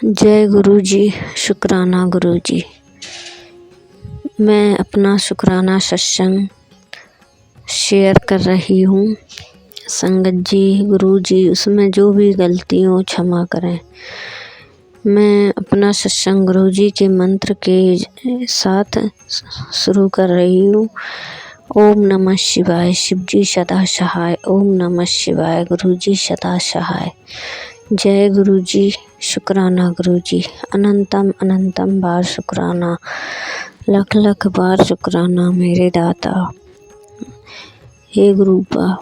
जय गुरु जी। शुक्राना गुरु जी। मैं अपना शुक्राना सत्संग शेयर कर रही हूँ। संगत जी, गुरु जी, उसमें जो भी गलती हो क्षमा करें। मैं अपना सत्संग गुरु जी के मंत्र के साथ शुरू कर रही हूँ। ओम नमः शिवाय, शिव जी सदा सहाय। ओम नमः शिवाय, गुरु जी सदा सहाय। जय गुरु जी। शुक्राना गुरु जी। अनंतम अनंतम बार शुक्राना, लख लख बार शुक्राना मेरे दाता। हे गुरुपा,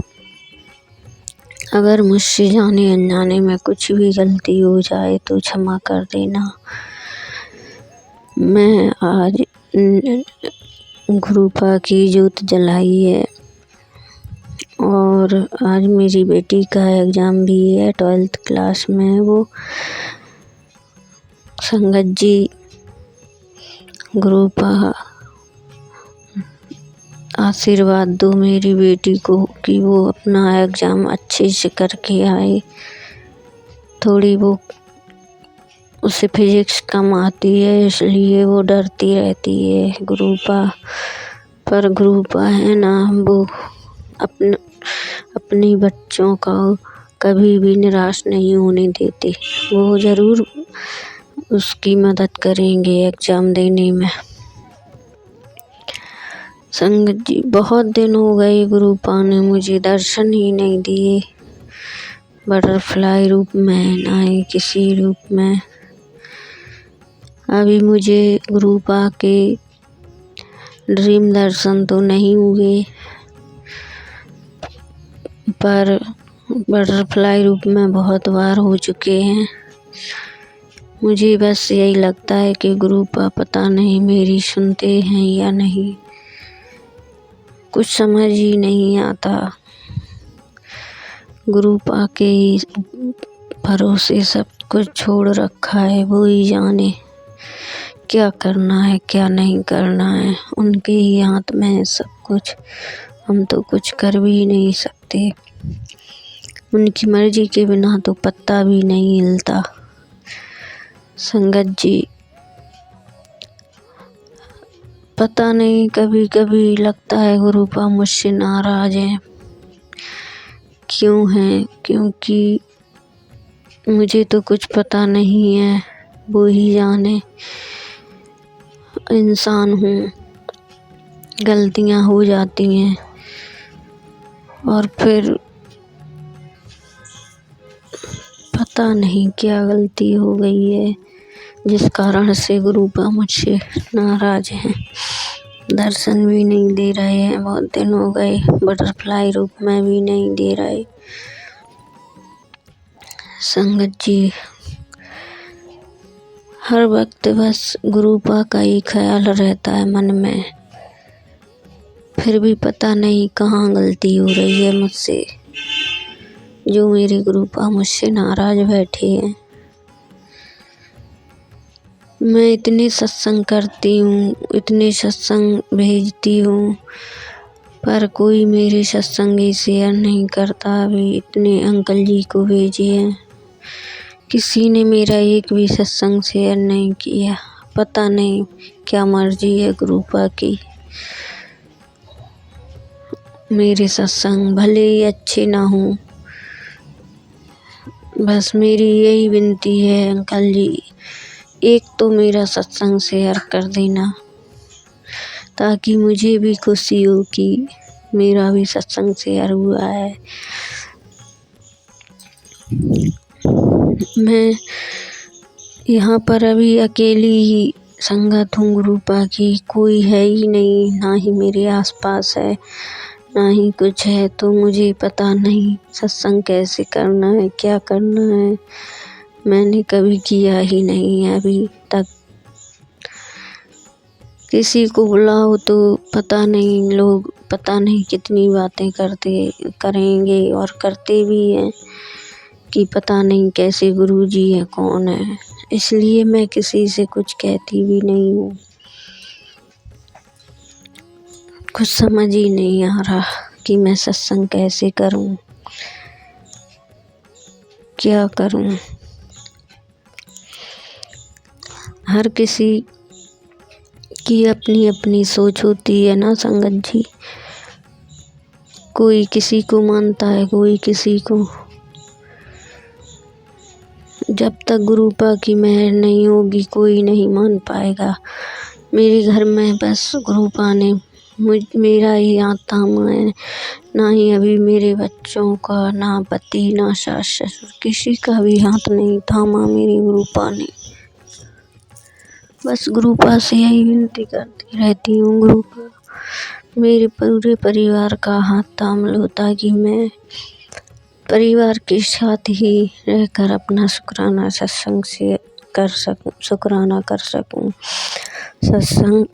अगर मुझसे जाने अनजाने में कुछ भी गलती हो जाए तो क्षमा कर देना। मैं आज गुरुपा की ज्योत जलाई है और आज मेरी बेटी का एग्ज़ाम भी है, 12th क्लास में है वो। संगत जी, गुरुपा आशीर्वाद दो मेरी बेटी को कि वो अपना एग्ज़ाम अच्छे से करके आए। थोड़ी वो उसे फिजिक्स कम आती है इसलिए वो डरती रहती है गुरुपा। पर गुरुपा है ना, वो अपने बच्चों का कभी भी निराश नहीं होने देते। वो ज़रूर उसकी मदद करेंगे एग्ज़ाम देने में। संगत जी, बहुत दिन हो गए गुरुपा ने मुझे दर्शन ही नहीं दिए, बटरफ्लाई रूप में, ना ही किसी रूप में। अभी मुझे गुरुपा के ड्रीम दर्शन तो नहीं हुए, पर बटरफ्लाई रूप में बहुत बार हो चुके हैं। मुझे बस यही लगता है कि गुरुपा पता नहीं मेरी सुनते हैं या नहीं, कुछ समझ ही नहीं आता। गुरुपा के ही भरोसे सब कुछ छोड़ रखा है, वो ही जाने क्या करना है क्या नहीं करना है। उनके ही हाथ में है सब कुछ, हम तो कुछ कर भी नहीं सकते। उनकी मर्जी के बिना तो पत्ता भी नहीं हिलता। संगत जी, पता नहीं कभी कभी लगता है गुरुपा मुझसे नाराज हैं। क्यों हैं? क्योंकि मुझे तो कुछ पता नहीं है, वो ही जाने। इंसान हूँ, गलतियाँ हो जाती हैं और फिर पता नहीं क्या गलती हो गई है जिस कारण से गुरुपा मुझसे नाराज हैं। दर्शन भी नहीं दे रहे हैं, बहुत दिन हो गए। बटरफ्लाई रूप में भी नहीं दे रहे। संगत जी, हर वक्त बस गुरुपा का ही ख्याल रहता है मन में, फिर भी पता नहीं कहाँ गलती हो रही है मुझसे, जो मेरी गुरुपा मुझसे नाराज बैठे हैं। मैं इतने सत्संग करती हूँ, इतने सत्संग भेजती हूँ, पर कोई मेरे सत्संगी शेयर नहीं करता। अभी इतने अंकल जी को भेजे हैं, किसी ने मेरा एक भी सत्संग शेयर नहीं किया। पता नहीं क्या मर्जी है गुरुपा की। मेरे सत्संग भले ही अच्छे ना हों, बस मेरी यही विनती है अंकल जी, एक तो मेरा सत्संग शेयर कर देना ताकि मुझे भी खुशी हो कि मेरा भी सत्संग शेयर हुआ है। मैं यहाँ पर अभी अकेली ही संगत हूँ गुरुपा की, कोई है ही नहीं, ना ही मेरे आसपास है, ना ही कुछ है। तो मुझे पता नहीं सत्संग कैसे करना है, क्या करना है। मैंने कभी किया ही नहीं है अभी तक। किसी को बुलाओ तो पता नहीं, लोग पता नहीं कितनी बातें करेंगे और करते भी हैं कि पता नहीं कैसे गुरुजी है, कौन है। इसलिए मैं किसी से कुछ कहती भी नहीं हूँ। कुछ समझ ही नहीं आ रहा कि मैं सत्संग कैसे करूँ, क्या करूँ। हर किसी की अपनी अपनी सोच होती है ना संगत जी। कोई किसी को मानता है, कोई किसी को। जब तक गुरुपा की मेहर नहीं होगी कोई नहीं मान पाएगा। मेरे घर में बस गुरुपा ने मेरा ही हाथ थामा है, ना ही अभी मेरे बच्चों का, ना पति, ना सास ससुर, किसी का भी हाथ नहीं थामा मेरी गुरुपा ने। बस गुरुपा से यही विनती करती रहती हूँ, गुरुपा मेरे पूरे परिवार का हाथ थाम लो, ताकि मैं परिवार के साथ ही रहकर अपना शुक्राना सत्संग से कर सकूं, शुक्राना कर सकूं सत्संग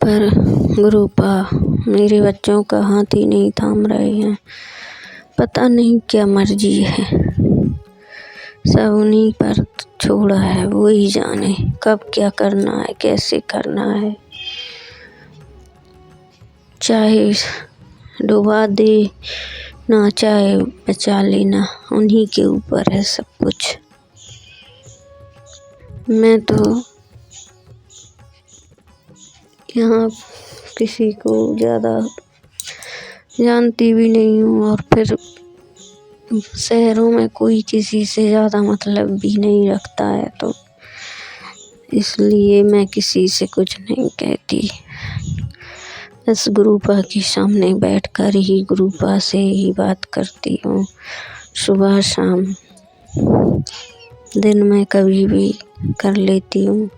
पर। गुरुपा मेरे बच्चों का हाथ ही नहीं थाम रहे हैं, पता नहीं क्या मर्जी है, सब उन्हीं पर छोड़ा है, वो ही जाने कब क्या करना है, कैसे करना है। चाहे डुबा दे ना चाहे बचा लेना, उन्हीं के ऊपर है सब कुछ। मैं तो यहाँ किसी को ज़्यादा जानती भी नहीं हूँ, और फिर शहरों में कोई किसी से ज़्यादा मतलब भी नहीं रखता है, तो इसलिए मैं किसी से कुछ नहीं कहती। बस गुरुपा के सामने बैठकर ही गुरुपा से ही बात करती हूँ, सुबह शाम, दिन में कभी भी कर लेती हूँ।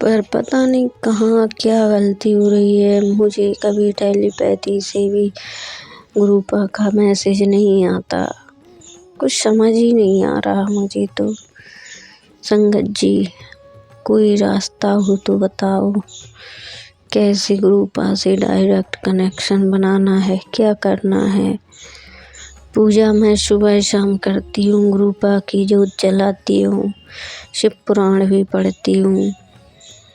पर पता नहीं कहाँ क्या गलती हो रही है, मुझे कभी टेलीपैथी से भी गुरुपा का मैसेज नहीं आता, कुछ समझ ही नहीं आ रहा मुझे तो। संगत जी कोई रास्ता हो तो बताओ, कैसे गुरुपा से डायरेक्ट कनेक्शन बनाना है, क्या करना है। पूजा मैं सुबह शाम करती हूँ, गुरुपा की जोत जलाती हूँ, शिव पुराण भी पढ़ती हूँ,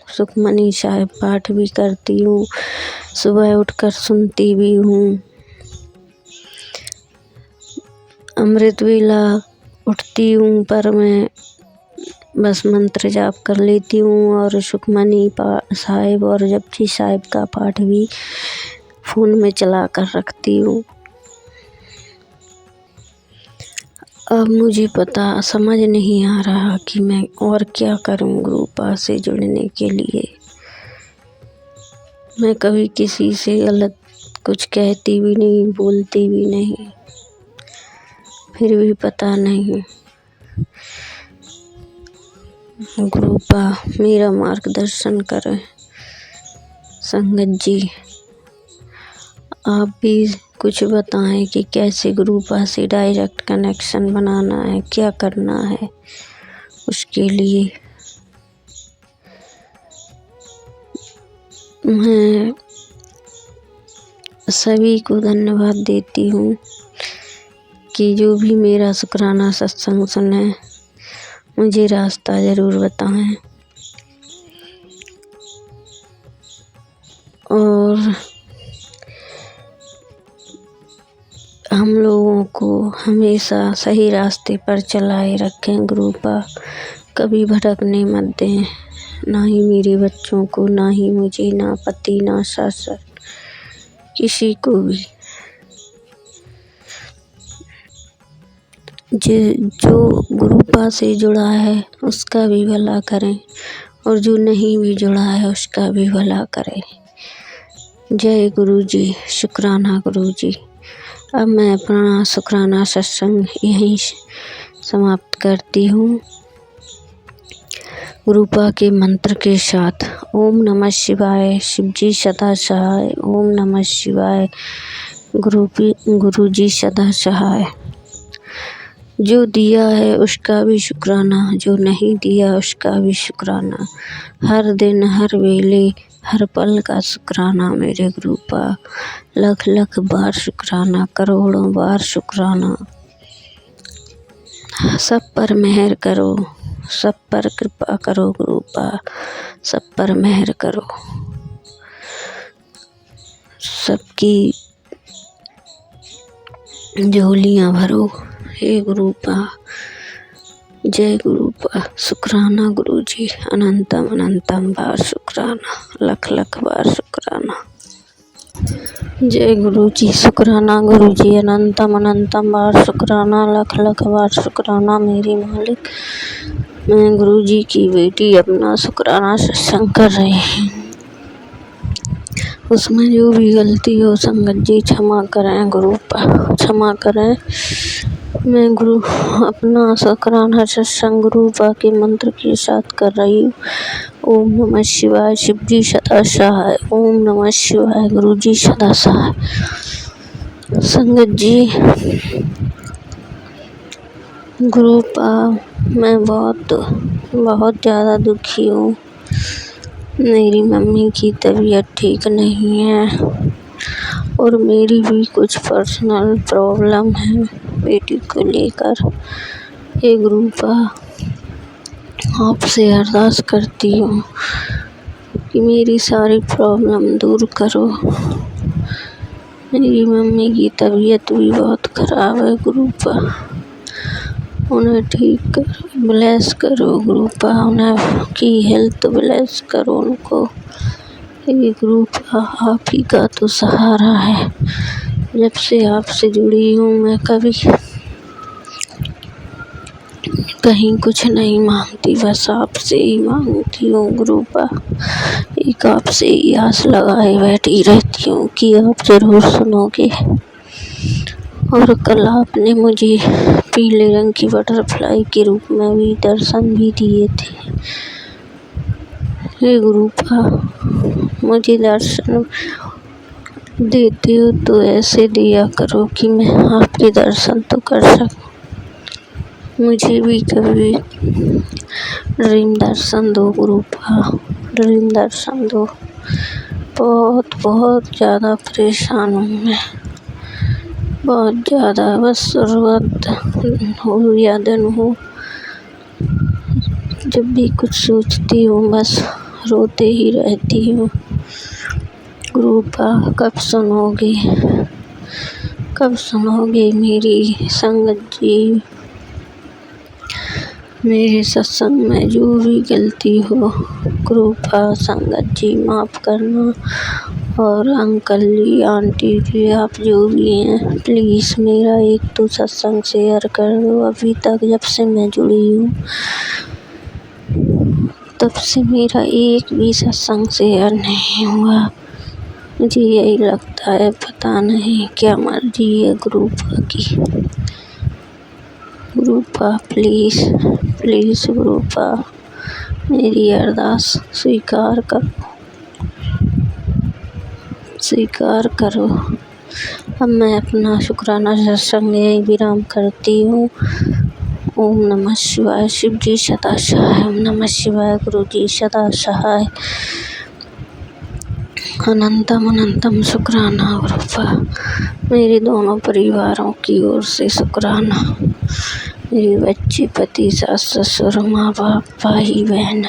सुखमनी साहिब पाठ भी करती हूँ, सुबह उठकर सुनती भी हूँ। अमृत वेला उठती हूँ पर मैं बस मंत्र जाप कर लेती हूँ, और सुखमनी साहिब और जपजी साहिब का पाठ भी फ़ोन में चला कर रखती हूँ। अब मुझे पता समझ नहीं आ रहा कि मैं और क्या करूँ गुरुपा से जुड़ने के लिए। मैं कभी किसी से गलत कुछ कहती भी नहीं, बोलती भी नहीं, फिर भी पता नहीं। गुरुपा मेरा मार्गदर्शन करें। संगत जी आप भी कुछ बताएं कि कैसे गुरुपा से डायरेक्ट कनेक्शन बनाना है, क्या करना है उसके लिए। मैं सभी को धन्यवाद देती हूँ कि जो भी मेरा शुक्राना सत्संग सुने, मुझे रास्ता ज़रूर बताएं। और हम लोगों को हमेशा सही रास्ते पर चलाए रखें गुरुपा, कभी भटकने मत दें, ना ही मेरे बच्चों को, ना ही मुझे, ना पति, ना ससुर, किसी को भी। जो गुरुपा से जुड़ा है उसका भी भला करें, और जो नहीं भी जुड़ा है उसका भी भला करें। जय गुरु जी, शुक्राना गुरु जी। अब मैं अपना शुक्राना सत्संग यहीं समाप्त करती हूँ गुरुपा के मंत्र के साथ। ओम नमः शिवाय, शिवजी सदा सहाय। ओम नमः शिवाय, गुरु जी सदा सहाय। जो दिया है उसका भी शुक्राना, जो नहीं दिया उसका भी शुक्राना। हर दिन हर वेले हर पल का शुक्राना मेरे गुरुपा। लख लख बार शुक्राना, करोड़ों बार शुक्राना। सब पर मेहर करो, सब पर कृपा करो गुरुपा, सब पर मेहर करो, सबकी झोलियाँ भरो हे गुरुपा। जय गुरुपा। शुक्राना गुरु जी, अनंतम अनंतम बार शुक्राना, लख लख बार शुक्राना। जय गुरु जी, शुक्राना गुरु जी, अनंतम अनंतम बार शुक्राना, लख लख बार शुक्राना। मेरे मालिक, मैं गुरु जी की बेटी अपना शुक्राना सत्संग कर रही हूँ। उसमें जो भी गलती हो संगत जी क्षमा करें, गुरुपा क्षमा करें। मैं गुरु अपना शुक्राना सत्संग गुरुपा के मंत्र के साथ कर रही हूँ। ओम नमः शिवाय, शिव जी सदा सहाय। ओम नमः शिवाय, गुरु जी सदा सहाय। संगत जी, गुरुपा मैं बहुत ज़्यादा दुखी हूँ। मेरी मम्मी की तबीयत ठीक नहीं है और मेरी भी कुछ पर्सनल प्रॉब्लम है बेटी को लेकर। हे गुरुपा, आपसे अरदास करती हूँ कि मेरी सारी प्रॉब्लम दूर करो। मेरी मम्मी की तबीयत भी बहुत खराब है गुरुपा, उन्हें ठीक करो, ब्लेस करो गुरुपा, उनकी हेल्थ ब्लेस करो उनको। ये गुरुपा आप ही का तो सहारा है। जब से आपसे जुड़ी हूँ मैं कभी कहीं कुछ नहीं मांगती, बस आपसे ही मांगती हूँ गुरुपा। एक आपसे ही आस लगाए बैठी रहती हूँ कि आप जरूर सुनोगे। और कल आपने मुझे पीले रंग की बटरफ्लाई के रूप में भी दर्शन भी दिए थे। हे गुरुपा, मुझे दर्शन देते हो तो ऐसे दिया करो कि मैं आपके दर्शन तो कर सकूं। मुझे भी कभी ड्रीम दर्शन दो गुरुपा, ड्रीम दर्शन दो। बहुत ज़्यादा परेशान हूँ मैं, बहुत ज़्यादा। बस ज़रूरत हो या दिन हो, जब भी कुछ सोचती हूँ बस रोते ही रहती हूँ। गुरुपा कब सुनोगे मेरी संगत जी। मेरे सत्संग में जो भी गलती हो गुरुपा संगत जी माफ़ करना। और अंकल जी, आंटी जी, आप जो भी हैं प्लीज़ मेरा एक तो सत्संग शेयर कर दो। अभी तक जब से मैं जुड़ी हूँ तब से मेरा एक भी सत्संग शेयर नहीं हुआ। मुझे यही लगता है पता नहीं क्या मर्जी है गुरुपा की। गुरुपा प्लीज़ गुरुपा मेरी अरदास स्वीकार करो। अब मैं अपना शुक्राना सत्संग यही विराम करती हूँ। ओम नमः शिवाय, शिव जी सदा सहाय। ओम नमः शिवाय, गुरु जी सदा सहाय। अनंतम अनंतम शुक्राना गुरुपा। मेरे दोनों परिवारों की ओर से शुक्राना। मेरे बच्चे, पति, सास ससुर, माँ बाप, भाई बहन,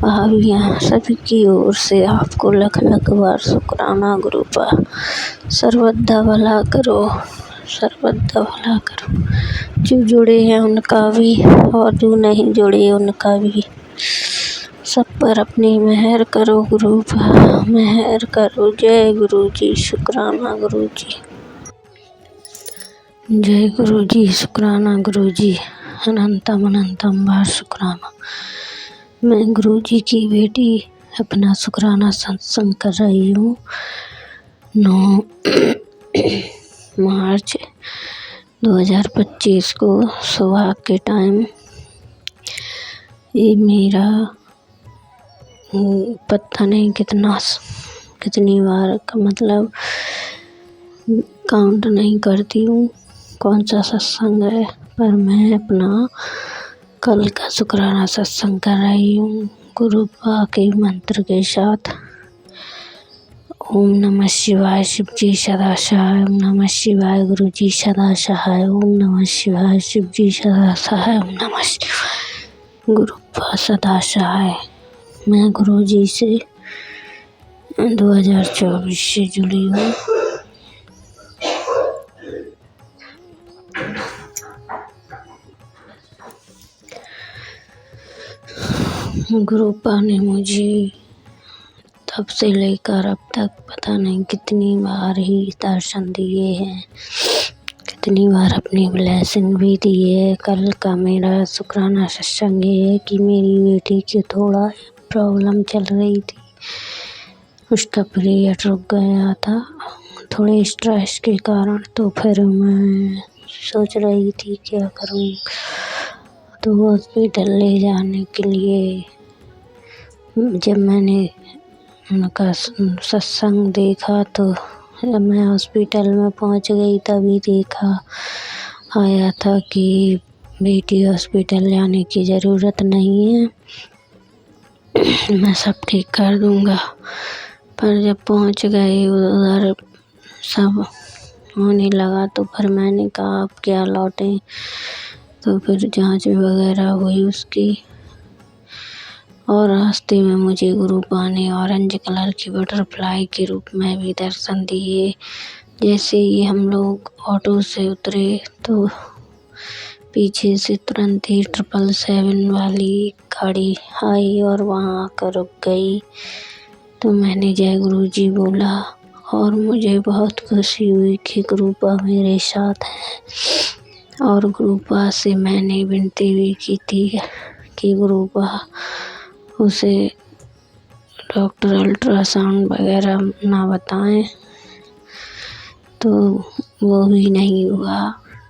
भाभियाँ, सभी की ओर से आपको लख लख बार शुक्राना गुरुपा। सर्वदा भला करो, सर्वदा भला करो। जो जुड़े हैं उनका भी और जो नहीं जुड़े उनका भी। सब पर अपनी मेहर करो गुरुपा, मेहर करो। जय गुरु जी, शुक्राना गुरु जी। जय गुरु जी, शुक्राना गुरु जी, अनंतम अनंतम बार शुक्राना। मैं गुरु जी की बेटी अपना शुक्राना सत्संग कर रही हूँ। 9 मार्च 2025 को सुबह के टाइम। ये मेरा पता नहीं कितनी बार का मतलब काउंट नहीं करती हूँ कौन सा सत्संग है, पर मैं अपना कल का शुक्राना सत्संग कर रही हूँ गुरुपा के मंत्र के साथ। ओम नमः शिवाय, शिव जी सदा सहाय। ओम नमः शिवाय, गुरु जी सदा सहाय। ओम नमः शिवाय, शिव जी सदा सहाय। ओम नमः शिवाय, गुरुपा सदा सहाय। मैं गुरु जी से 2024 से जुड़ी हूँ। गुरुपा ने मुझे तब से लेकर अब तक पता नहीं कितनी बार ही दर्शन दिए हैं, कितनी बार अपनी ब्लेसिंग भी दी है। कल का मेरा शुक्राना सत्संग ये है कि मेरी बेटी की थोड़ा प्रॉब्लम चल रही थी, उसका पीरियड रुक गया था थोड़े स्ट्रेस के कारण। तो फिर मैं सोच रही थी क्या करूं, तो हॉस्पिटल ले जाने के लिए जब मैंने उनका सत्संग देखा तो जब मैं हॉस्पिटल में पहुंच गई तभी देखा आया था कि बेटी हॉस्पिटल जाने की ज़रूरत नहीं है, मैं सब ठीक कर दूंगा। पर जब पहुंच गए उधर सब होने लगा तो फिर मैंने कहा अब क्या लौटें, तो फिर जांच वगैरह हुई उसकी। और रास्ते में मुझे गुरुपा ने ऑरेंज कलर की बटरफ्लाई के रूप में भी दर्शन दिए। जैसे ही हम लोग ऑटो से उतरे तो पीछे से तुरंत ही 777 वाली गाड़ी आई और वहाँ आकर रुक गई। तो मैंने जय गुरु जी बोला और मुझे बहुत खुशी हुई कि गुरुपा मेरे साथ है। और गुरुपा से मैंने विनती भी की थी कि गुरुपा उसे डॉक्टर अल्ट्रासाउंड वगैरह ना बताएं, तो वो भी नहीं हुआ।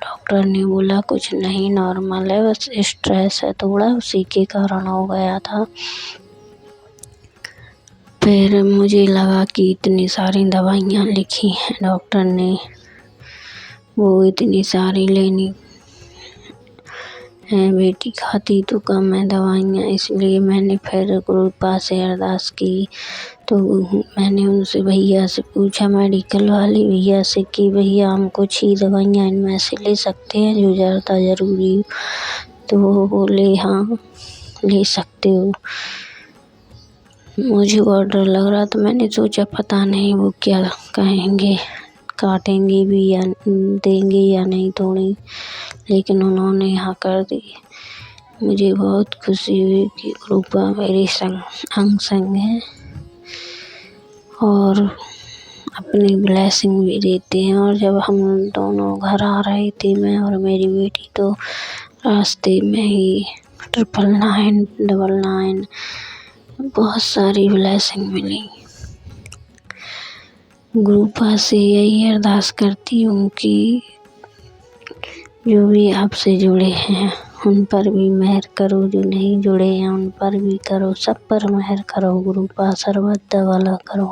डॉक्टर ने बोला कुछ नहीं, नॉर्मल है, बस स्ट्रेस है थोड़ा, उसी के कारण हो गया था। फिर मुझे लगा कि इतनी सारी दवाइयाँ लिखी हैं डॉक्टर ने, वो इतनी सारी लेनी है, बेटी खाती तो कम है दवाइयाँ, इसलिए मैंने फिर गुरुपा से अरदास की। तो मैंने उनसे भैया से पूछा, मेडिकल वाले भैया से, कि भैया हम कुछ ही दवाइयाँ इनमें से ले सकते हैं जो ज़्यादा ज़रूरी हो? तो वो बोले हाँ ले सकते हो। मुझे बहुत डर लग रहा था, मैंने सोचा पता नहीं वो क्या कहेंगे, काटेंगे भी या देंगे या नहीं थोड़ी, लेकिन उन्होंने हाँ कर दी। मुझे बहुत खुशी हुई कि गुरुपा मेरे अंग संग है और अपनी ब्लेसिंग भी देते हैं। और जब हम दोनों घर आ रहे थे, मैं और मेरी बेटी, तो रास्ते में ही 999, 99 बहुत सारी ब्लेसिंग मिली। गुरुपा से यही अरदास करती हूँ कि जो भी आपसे जुड़े हैं उन पर भी मेहर करो, जो नहीं जुड़े हैं उन पर भी करो, सब पर मेहर करो गुरुपा, सर्वदा भला करो।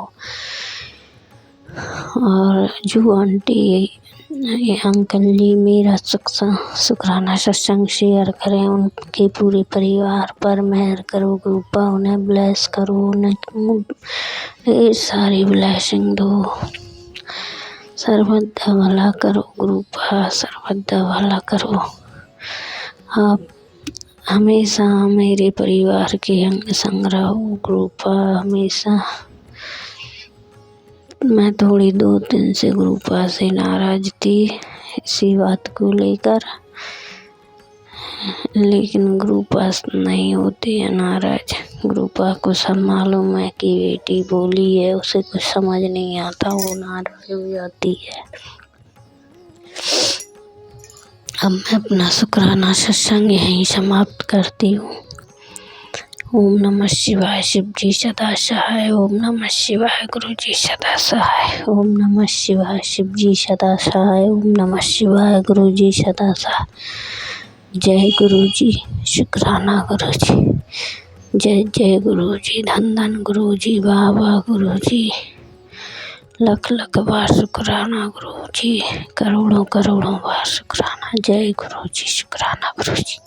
और जो आंटी अंकल जी मेरा शुक्राना सत्संग शेयर करें, उनके पूरे परिवार पर मेहर करो गुरुपा, उन्हें ब्लेस करो, उन्हें ढेर सारी ब्लेसिंग दो, सर्वदा भला करो गुरुपा, सर्वदा भला करो। आप हमेशा मेरे परिवार के अंग संग रहो गुरुपा, हमेशा। मैं थोड़ी 2 दिन से गुरुपा से नाराज थी इसी बात को लेकर, लेकिन गुरुपा नहीं होती है नाराज। गुरुपा को सब मालूम है कि बेटी बोली है, उसे कुछ समझ नहीं आता, वो नाराज हो जाती है। अब मैं अपना शुक्राना सत्संग यहीं समाप्त करती हूँ। ओम नमः शिवाय, शिव जी सदा सहाय। ओम नमः शिवाय, गुरु जी सदा सहाय। ओम नमः शिवाय, शिव जी सदा सहाय। ओम नमः शिवाय, गुरु जी सदा सहाय। जय गुरु जी, शुक्राना गुरु जी, जय जय गुरु जी, धन धन गुरु जी, वाह वाह गुरु जी, लख लख बार शुक्राना गुरु जी, करोड़ों करोड़ों बार शुक्राना। जय गुरु जी, शुक्राना गुरु जी।